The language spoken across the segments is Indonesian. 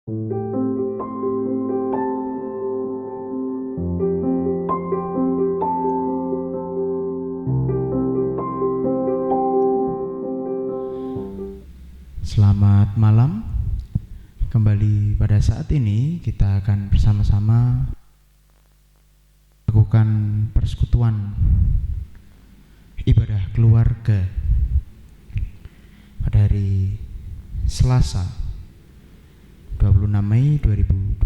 Selamat malam. Kembali pada saat ini kita akan bersama-sama melakukan persekutuan ibadah keluarga pada hari Selasa 26 Mei 2020.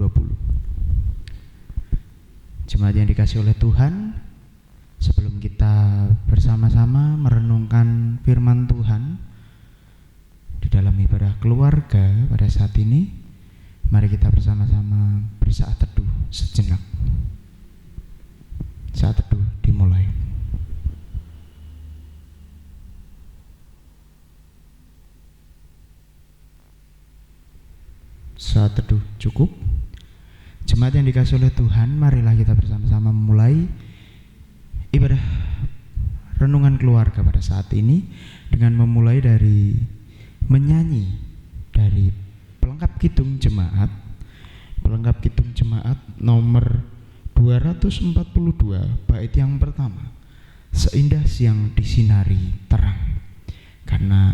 Jemaat yang dikasihi oleh Tuhan, sebelum kita bersama-sama merenungkan firman Tuhan di dalam ibadah keluarga pada saat ini, mari kita bersama-sama bersaat teduh sejenak. Saat teduh dimulai. Saat teduh cukup. Jemaat yang dikasihi oleh Tuhan, marilah kita bersama-sama memulai ibadah renungan keluarga pada saat ini dengan memulai dari menyanyi dari pelengkap kidung jemaat nomor 242 bait yang pertama, seindah siang disinari terang. Karena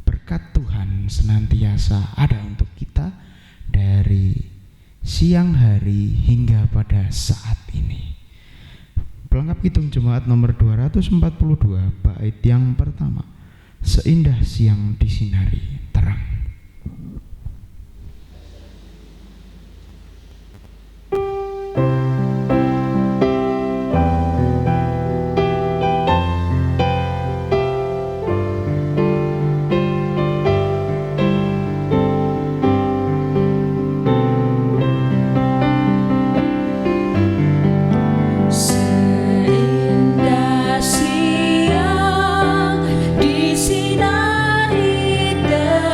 berkat Tuhan senantiasa ada untuk kita dari siang hari hingga pada saat ini. Pelengkap kidung jemaat nomor 242 bait yang pertama, seindah siang disinari terang. Seindah siang disinari terang.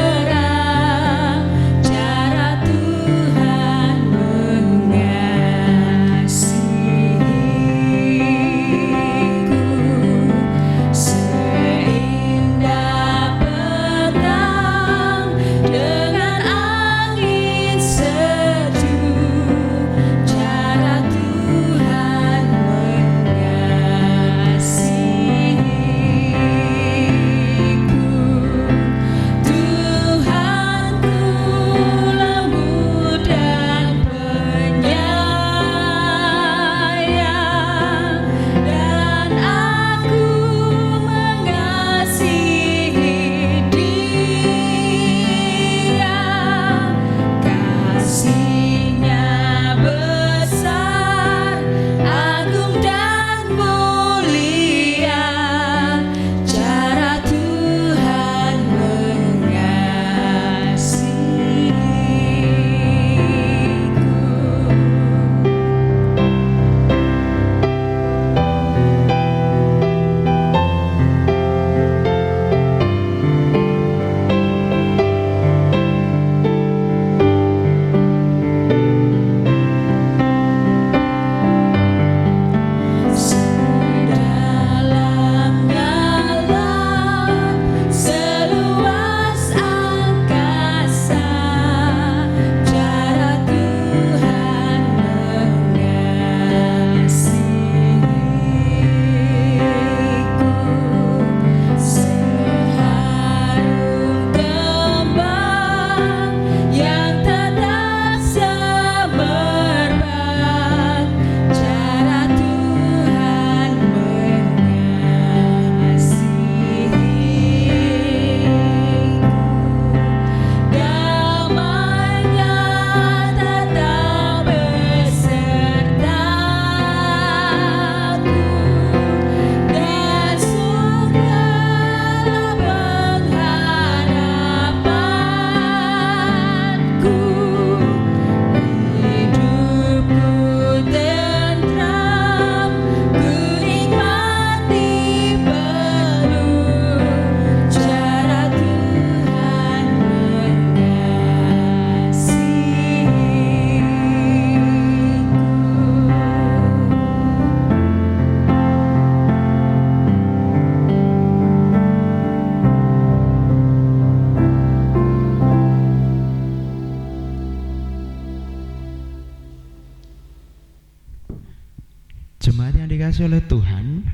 Jemaat yang dikasihi oleh Tuhan,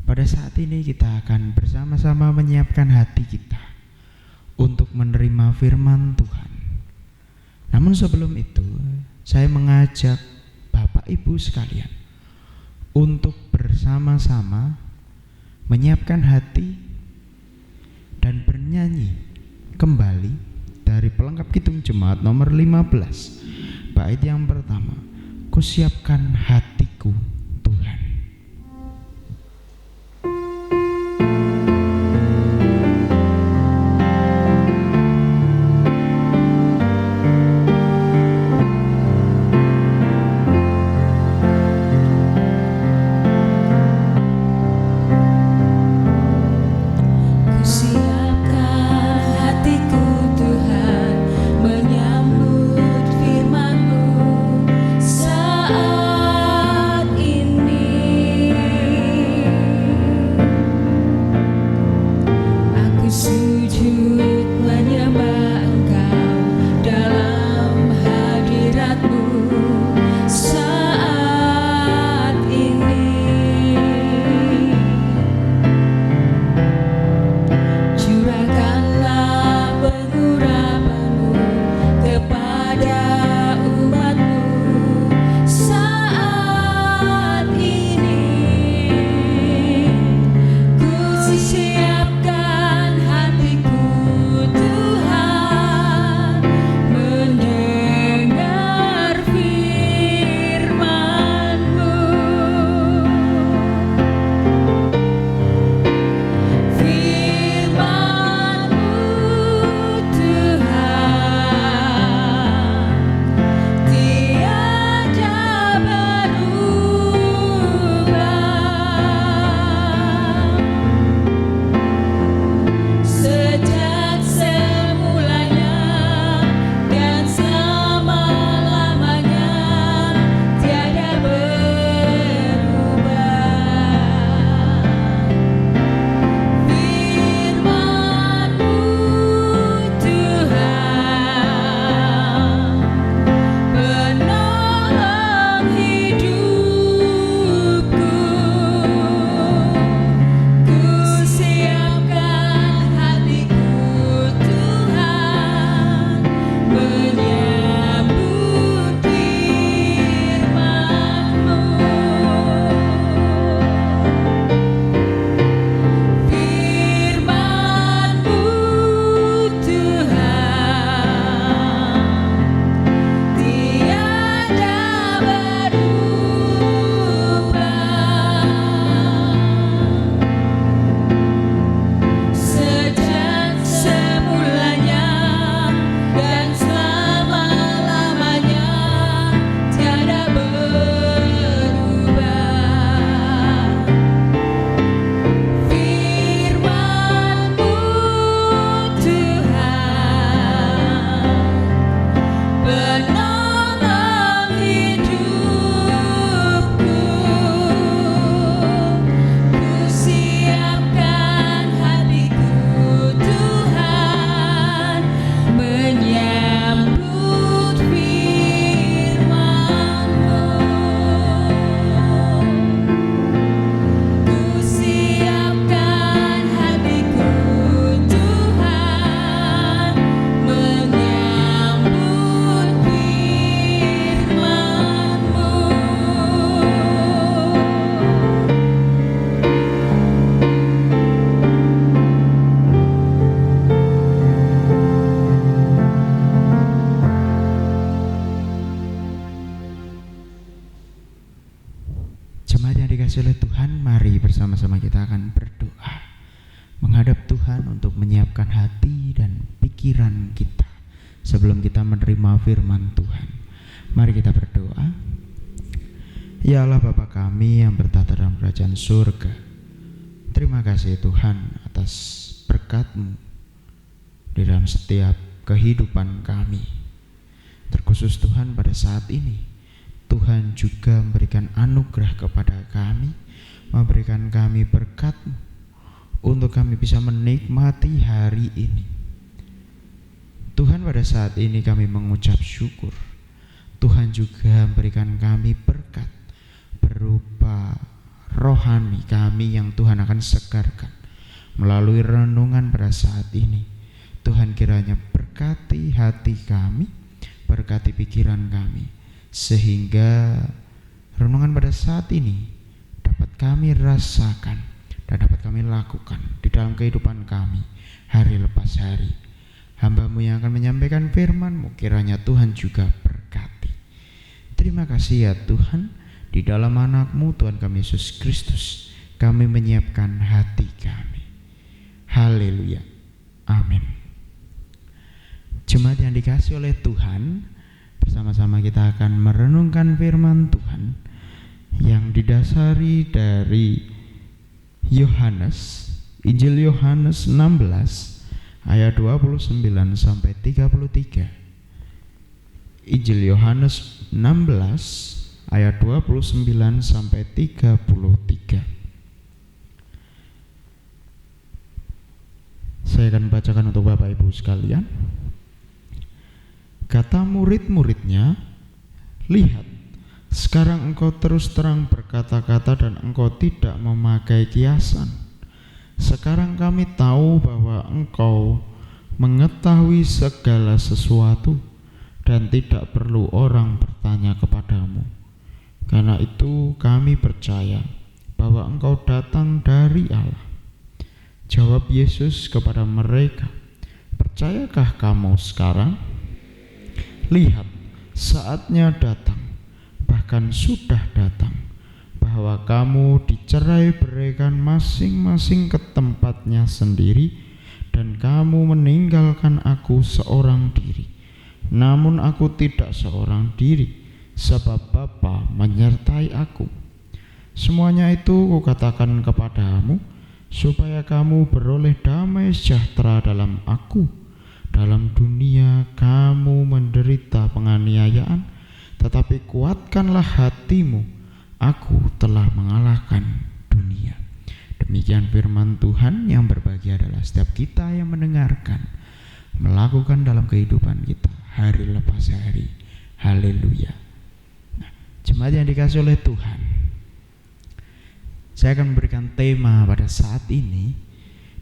pada saat ini kita akan bersama-sama menyiapkan hati kita untuk menerima firman Tuhan. Namun sebelum itu, saya mengajak Bapak Ibu sekalian untuk bersama-sama menyiapkan hati dan bernyanyi kembali dari pelengkap Kidung Jemaat nomor 15, bait yang pertama, Kusiapkan hatiku Tuhan. Oleh Tuhan, mari bersama-sama kita akan berdoa menghadap Tuhan untuk menyiapkan hati dan pikiran kita sebelum kita menerima firman Tuhan. Mari kita berdoa. Ya Allah Bapa kami yang bertata dalam kerajaan surga, terima kasih Tuhan atas berkat-Mu di dalam setiap kehidupan kami. Terkhusus Tuhan pada saat ini Tuhan juga memberikan anugerah kepada kami, memberikan kami berkat-Mu untuk kami bisa menikmati hari ini. Tuhan, pada saat ini kami mengucap syukur. Tuhan juga memberikan kami berkat berupa rohani kami yang Tuhan akan segarkan melalui renungan pada saat ini. Tuhan kiranya berkati hati kami, berkati pikiran kami, sehingga renungan pada saat ini dapat kami rasakan dan dapat kami lakukan di dalam kehidupan kami hari lepas hari. Hamba-Mu yang akan menyampaikan firman-Mu, kiranya Tuhan juga berkati. Terima kasih ya Tuhan, di dalam anak-Mu Tuhan kami Yesus Kristus kami menyiapkan hati kami. Haleluya, amin. Jemaat yang dikasihi oleh Tuhan, bersama-sama kita akan merenungkan firman Tuhan yang didasari dari Yohanes, Injil Yohanes 16 ayat 29 sampai 33. Injil Yohanes 16 ayat 29 sampai 33. Saya akan bacakan untuk Bapak Ibu sekalian. Kata murid-muridnya, "Lihat, sekarang engkau terus terang berkata-kata dan engkau tidak memakai kiasan. Sekarang kami tahu bahwa engkau mengetahui segala sesuatu dan tidak perlu orang bertanya kepadamu. Karena itu kami percaya bahwa engkau datang dari Allah." Jawab Yesus kepada mereka, "Percayakah kamu sekarang? Lihat, saatnya datang, bahkan sudah datang, bahwa kamu dicerai-beraikan masing-masing ke tempatnya sendiri, dan kamu meninggalkan aku seorang diri. Namun aku tidak seorang diri, sebab Bapa menyertai aku. Semuanya itu kukatakan kepadamu, supaya kamu beroleh damai sejahtera dalam aku. Dalam dunia kamu menderita penganiayaan, tetapi kuatkanlah hatimu, aku telah mengalahkan dunia." Demikian firman Tuhan yang berbahagia adalah setiap kita yang mendengarkan, melakukan dalam kehidupan kita hari lepas hari. Haleluya. Nah, jemaat yang dikasihi oleh Tuhan, saya akan memberikan tema pada saat ini,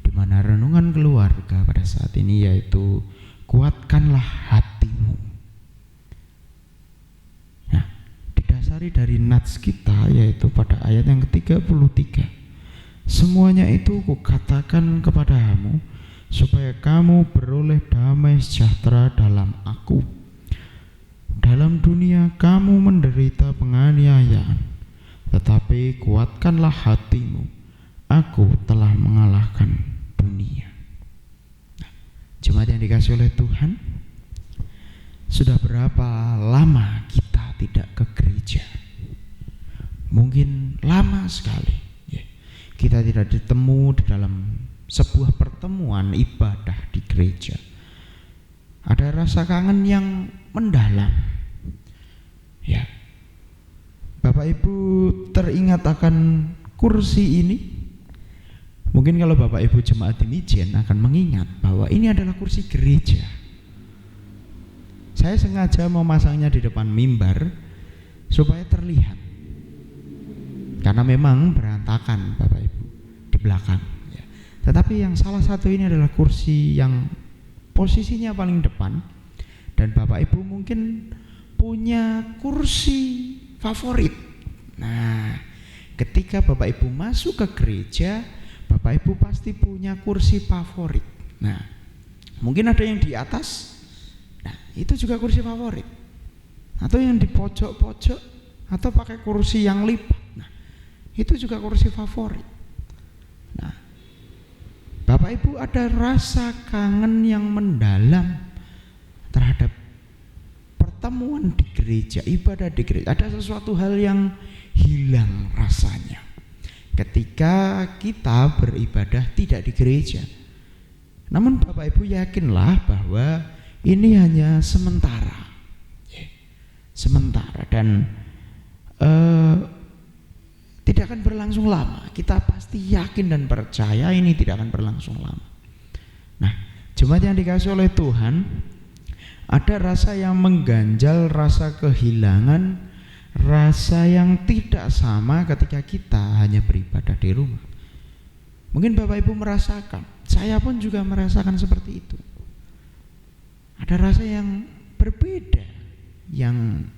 di mana renungan keluarga pada saat ini yaitu kuatkanlah hatimu. Nah, didasari dari nats kita yaitu pada ayat yang ke-33. "Semuanya itu kukatakan kepadamu, supaya kamu beroleh damai sejahtera dalam aku. Dalam dunia kamu menderita penganiayaan, tetapi kuatkanlah hatimu, aku telah mengalahkan dunia." Nah, jemaat yang dikasihi oleh Tuhan, sudah berapa lama kita tidak ke gereja? Mungkin lama sekali ya. Kita tidak ditemu di dalam sebuah pertemuan ibadah di gereja. Ada rasa kangen yang mendalam ya. Bapak Ibu teringat akan kursi ini? Mungkin kalau Bapak Ibu jemaat demikian akan mengingat bahwa ini adalah kursi gereja. Saya sengaja memasangnya di depan mimbar supaya terlihat, karena memang berantakan Bapak Ibu di belakang ya. Tetapi yang salah satu ini adalah kursi yang posisinya paling depan, dan Bapak Ibu mungkin punya kursi favorit. Nah, ketika Bapak Ibu masuk ke gereja, Bapak Ibu pasti punya kursi favorit. Nah, mungkin ada yang di atas. Nah, itu juga kursi favorit. Atau yang di pojok-pojok, atau pakai kursi yang lipat. Nah, itu juga kursi favorit. Nah, Bapak Ibu ada rasa kangen yang mendalam terhadap pertemuan di gereja, ibadah di gereja. Ada sesuatu hal yang hilang rasanya ketika kita beribadah tidak di gereja. Namun Bapak Ibu yakinlah bahwa ini hanya sementara, sementara, dan tidak akan berlangsung lama. Kita pasti yakin dan percaya ini tidak akan berlangsung lama. Nah, jemaat yang dikasihi oleh Tuhan, ada rasa yang mengganjal, rasa kehilangan, rasa yang tidak sama ketika kita hanya beribadah di rumah. Mungkin Bapak Ibu merasakan, saya pun juga merasakan seperti itu. Ada rasa yang berbeda, yang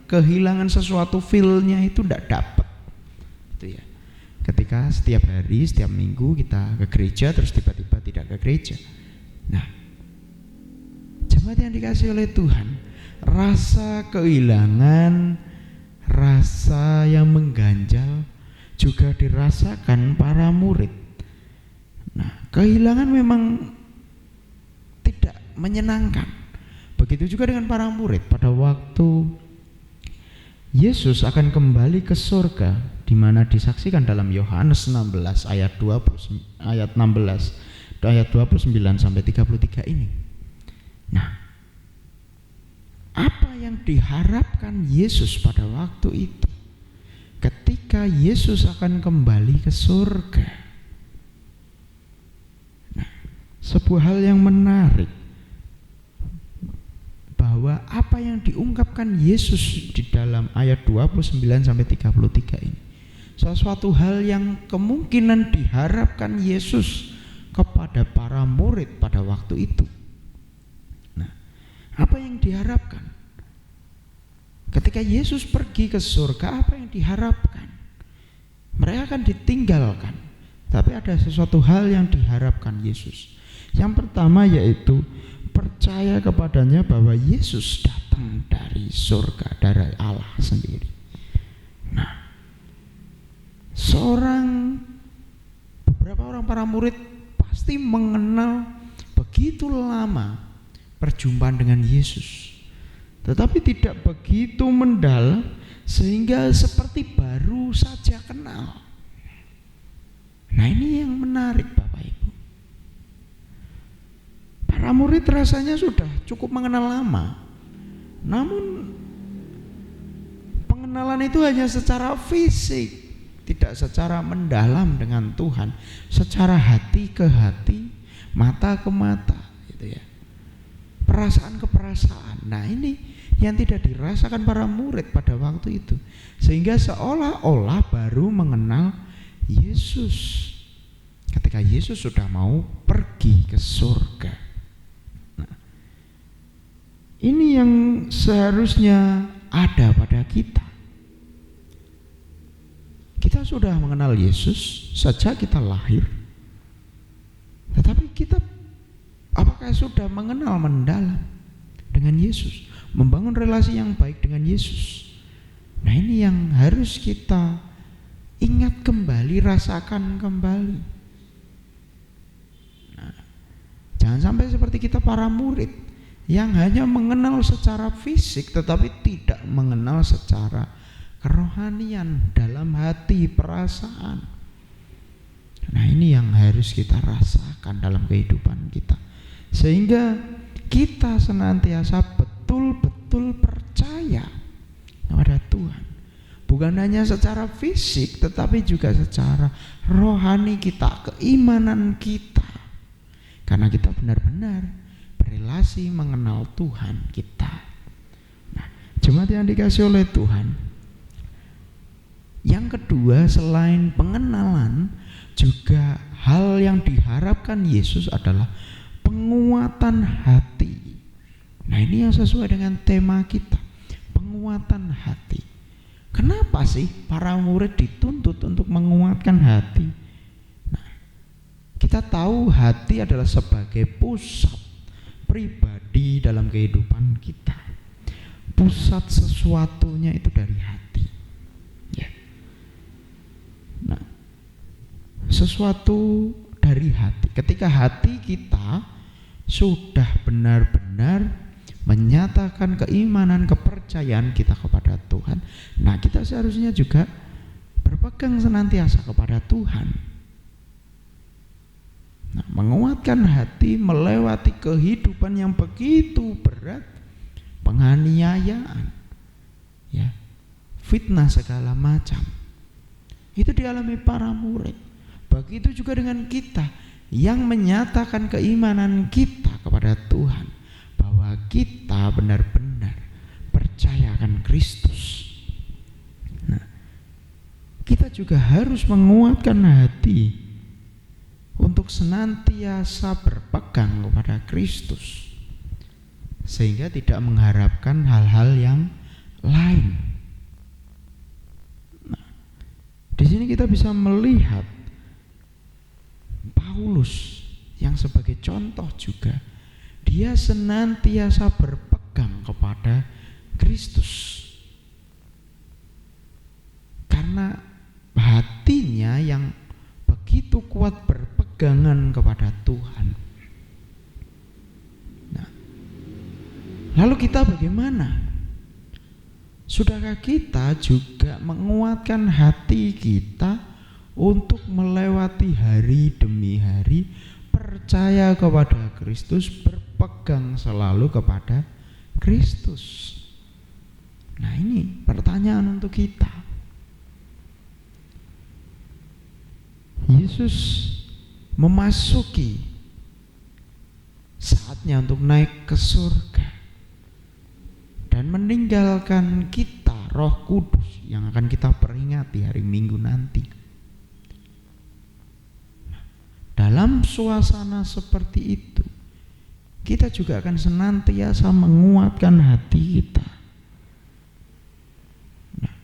kehilangan sesuatu, feel-nya itu tidak dapat. Itu ya. Ketika setiap hari, setiap minggu kita ke gereja, terus tiba-tiba tidak ke gereja. Nah, jemaat yang dikasihi oleh Tuhan, rasa kehilangan, rasa yang mengganjal juga dirasakan para murid. Nah, kehilangan memang tidak menyenangkan. Begitu juga dengan para murid pada waktu Yesus akan kembali ke surga, di mana disaksikan dalam Yohanes 16 ayat 29 sampai 33 ini. Nah, apa yang diharapkan Yesus pada waktu itu ketika Yesus akan kembali ke surga? Nah, sebuah hal yang menarik bahwa apa yang diungkapkan Yesus di dalam ayat 29 sampai 33 ini sesuatu hal yang kemungkinan diharapkan Yesus kepada para murid pada waktu itu. Nah, apa yang diharapkan? Ketika Yesus pergi ke surga, apa yang diharapkan? Mereka akan ditinggalkan, tapi ada sesuatu hal yang diharapkan Yesus. Yang pertama yaitu percaya kepadanya bahwa Yesus datang dari surga, dari Allah sendiri. Nah, beberapa orang para murid pasti mengenal begitu lama perjumpaan dengan Yesus, tetapi tidak begitu mendalam sehingga seperti baru saja kenal. Nah, ini yang menarik Bapak Ibu. Para murid rasanya sudah cukup mengenal lama, namun pengenalan itu hanya secara fisik, tidak secara mendalam dengan Tuhan, secara hati ke hati, mata ke mata, gitu ya. Perasaan ke perasaan. Nah, ini yang tidak dirasakan para murid pada waktu itu, sehingga seolah-olah baru mengenal Yesus ketika Yesus sudah mau pergi ke surga. Nah, ini yang seharusnya ada pada kita. Kita sudah mengenal Yesus sejak kita lahir, tetapi kita apakah sudah mengenal mendalam dengan Yesus, membangun relasi yang baik dengan Yesus? Nah, ini yang harus kita ingat kembali, rasakan kembali. Nah, jangan sampai seperti kita para murid yang hanya mengenal secara fisik tetapi tidak mengenal secara kerohanian, dalam hati, perasaan. Nah, ini yang harus kita rasakan dalam kehidupan kita, sehingga kita senantiasa betul-betul percaya kepada Tuhan, bukan hanya secara fisik tetapi juga secara rohani kita, keimanan kita, karena kita benar-benar berelasi mengenal Tuhan kita. Nah, jemaat yang dikasihi oleh Tuhan, yang kedua, selain pengenalan, juga hal yang diharapkan Yesus adalah penguatan hati. Nah, ini yang sesuai dengan tema kita, penguatan hati. Kenapa sih para murid dituntut untuk menguatkan hati? Nah, kita tahu hati adalah sebagai pusat pribadi dalam kehidupan kita. Pusat sesuatunya itu dari hati. Nah, sesuatu dari hati. Ketika hati kita sudah benar-benar menyatakan keimanan, kepercayaan kita kepada Tuhan, nah kita seharusnya juga berpegang senantiasa kepada Tuhan. Nah, menguatkan hati melewati kehidupan yang begitu berat, penganiayaan, ya, fitnah segala macam. Itu dialami para murid. Begitu juga dengan kita yang menyatakan keimanan kita kepada Tuhan, bahwa kita benar-benar percaya percaya akan Kristus. Nah, kita juga harus menguatkan hati untuk senantiasa berpegang kepada Kristus, sehingga tidak mengharapkan hal-hal yang lain. Nah, di sini kita bisa melihat Paulus yang sebagai contoh juga, dia senantiasa berpegang kepada Kristus karena hatinya yang begitu kuat berpegangan kepada Tuhan. Nah, lalu kita bagaimana? Sudahkah kita juga menguatkan hati kita untuk melewati hari demi hari, percaya kepada Kristus, berpegang selalu kepada Kristus? Nah, ini pertanyaan untuk kita. Yesus memasuki saatnya untuk naik ke surga dan meninggalkan kita Roh Kudus yang akan kita peringati hari Minggu nanti. Dalam suasana seperti itu, kita juga akan senantiasa menguatkan hati kita. Nah,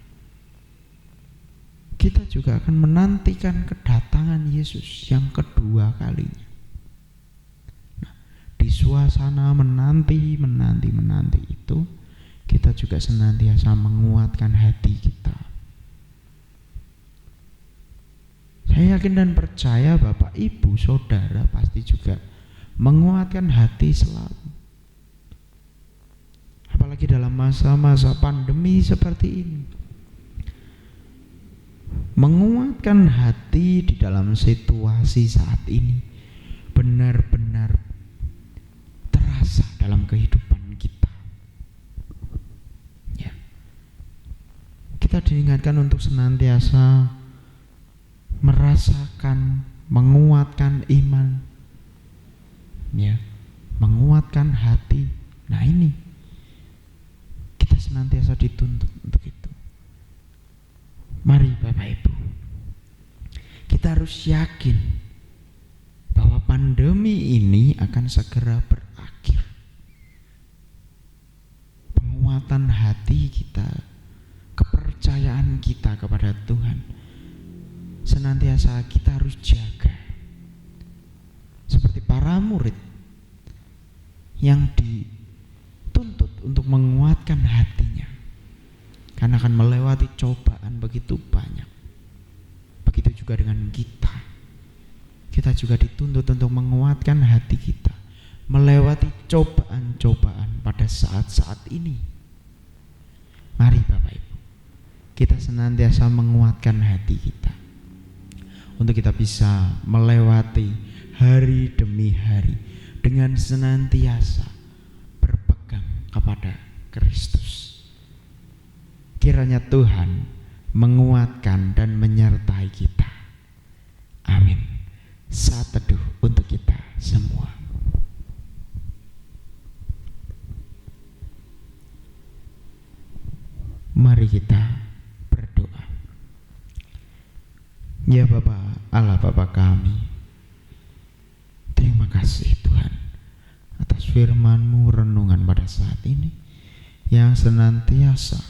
kita juga akan menantikan kedatangan Yesus yang kedua kalinya. Nah, di suasana menanti itu, kita juga senantiasa menguatkan hati kita. Saya yakin dan percaya Bapak, Ibu, Saudara pasti juga menguatkan hati selalu. Apalagi dalam masa-masa pandemi seperti ini. Menguatkan hati di dalam situasi saat ini benar-benar terasa dalam kehidupan kita. Ya. Kita diingatkan untuk senantiasa merasakan, menguatkan iman, ya, menguatkan hati. Nah, ini kita senantiasa dituntut untuk itu. Mari Bapak Ibu, kita harus yakin bahwa pandemi ini akan segera berakhir. Penguatan hati kita, kepercayaan kita kepada Tuhan, senantiasa kita harus jaga. Seperti para murid yang dituntut untuk menguatkan hatinya, karena akan melewati cobaan begitu banyak. Begitu juga dengan kita. Kita juga dituntut untuk menguatkan hati kita melewati cobaan-cobaan pada saat-saat ini. Mari Bapak Ibu, kita senantiasa menguatkan hati kita untuk kita bisa melewati hari demi hari dengan senantiasa berpegang kepada Kristus. Kiranya Tuhan menguatkan dan menyertai kita. Amin. Saat teduh untuk kita semua. Mari kita berdoa. Ya Bapa, Allah Bapa kami, terima kasih Tuhan atas firman-Mu, renungan pada saat ini yang senantiasa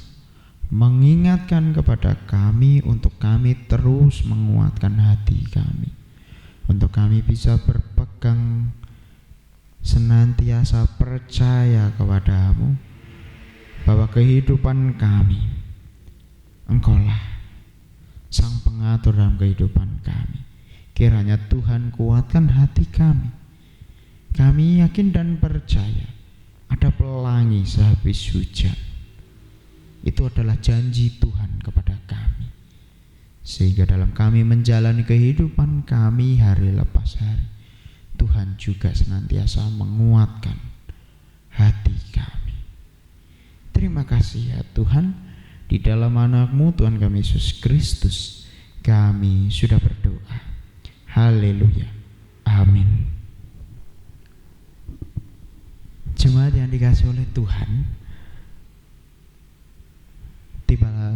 mengingatkan kepada kami untuk kami terus menguatkan hati kami, untuk kami bisa berpegang senantiasa percaya kepada-Mu bahwa kehidupan kami, Engkaulah Sang Pengatur dalam kehidupan kami. Kiranya Tuhan kuatkan hati kami. Kami yakin dan percaya ada pelangi sehabis hujan. Itu adalah janji Tuhan kepada kami, sehingga dalam kami menjalani kehidupan kami hari lepas hari, Tuhan juga senantiasa menguatkan hati kami. Terima kasih ya Tuhan, di dalam anak-Mu Tuhan kami Yesus Kristus kami sudah berdoa. Haleluya. Amin. Jemaat yang dikasihi oleh Tuhan,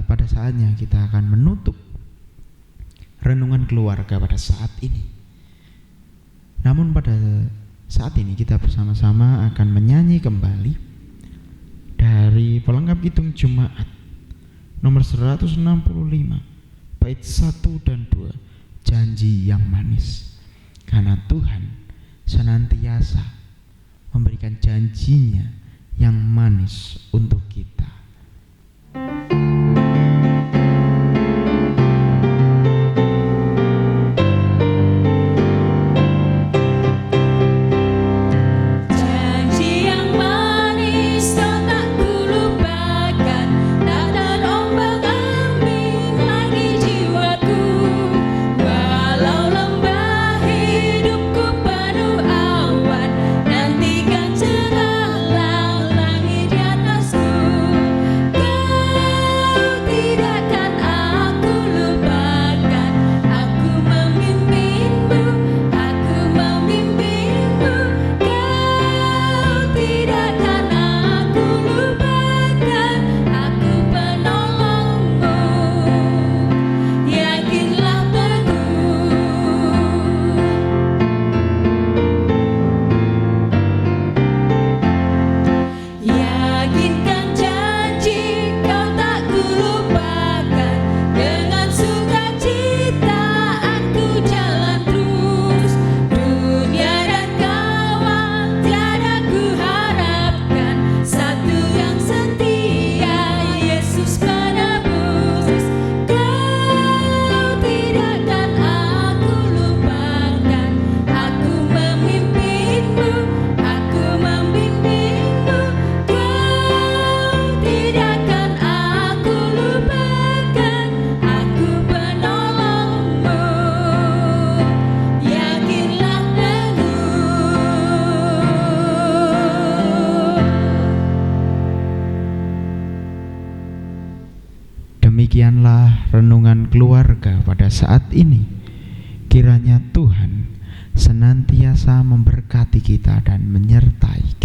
pada saatnya kita akan menutup renungan keluarga pada saat ini. Namun pada saat ini kita bersama-sama akan menyanyi kembali dari pelengkap hitung Jumat nomor 165 bait 1 dan 2, janji yang manis. Karena Tuhan senantiasa memberikan janjinya yang manis untuk kita. Demikianlah renungan keluarga pada saat ini. Kiranya Tuhan senantiasa memberkati kita dan menyertai kita.